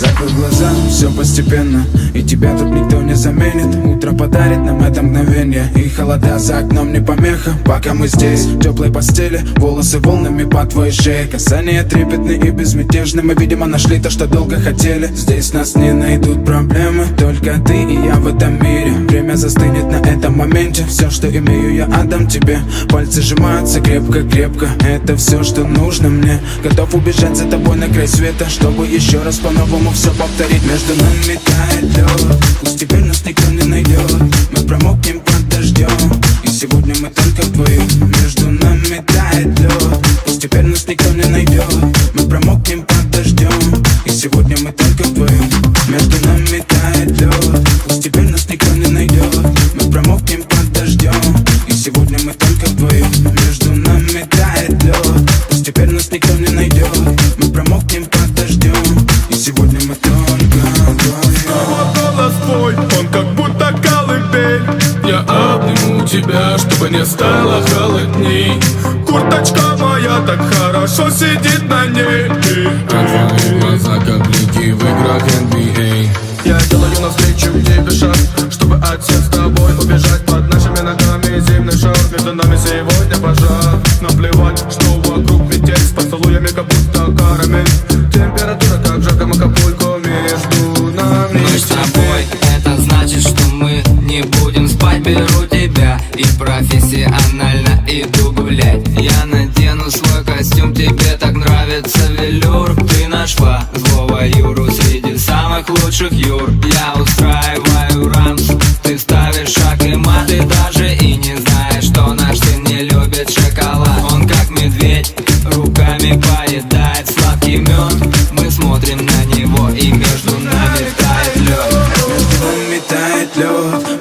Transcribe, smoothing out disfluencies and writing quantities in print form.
Закрой глаза, все постепенно, и тебя тут никто не заменит. Утро подарит нам это мгновение, и холода за окном не помеха. Пока мы здесь, в теплой постели, волосы волнами по твоей шее. Касания трепетны и безмятежны, мы, видимо, нашли то, что долго хотели. Здесь нас не найдут проблемы, только ты и я в этом мире. Время застынет на этом моменте, все, что имею, я отдам тебе. Пальцы сжимаются крепко-крепко, это все, что нужно мне. Готов убежать за тобой на край света, чтобы еще раз по-новому все повторить. Между нами тает лед, пусть теперь нас никто не найдет. Мы промокнем под дождем, и сегодня мы только вдвоем. Между нами тает лед, пусть теперь нас никто не найдет. Мы промокнем под дождем, и сегодня мы только вдвоем. Между нами тает лед, пусть теперь нас никто не найдет. Мы промокнем под дождем, и сегодня мы только вдвоем. Между нами тает лед, пусть теперь нас никто не найдет. Мы промокнем под дождем, и сегодня мы только вдвоем. Снова голос твой, он как будто колыбель. Я обниму тебя, чтобы не стало холодней. Курточка моя так хорошо сидит на ней. А твои глаза как блики в играх NBA. Я делаю навстречу тебе шаг, чтобы отсюда с тобой убежать. Под нашими ногами зимний шар, между нами сегодня пожар. Наплевать, что вокруг метель, с поцелуями как будто карамель. Температура как жарко в Акапулько, между нами. Мы с тобой, это значит, что мы не будем спать. Беру тебя и профессионально иду гулять. Я надену свой костюм, тебе так нравится велюр. Ты нашла злого Юру среди самых лучших Юр. Я устраиваю рамс, ты ставишь шаг и мат. Ты даже и не знаешь, что наш сын не любит шоколад. Он как медведь, руками поедает сладкий мед. Мы смотрим на него, и между нами тает лед. Между нами тает лед,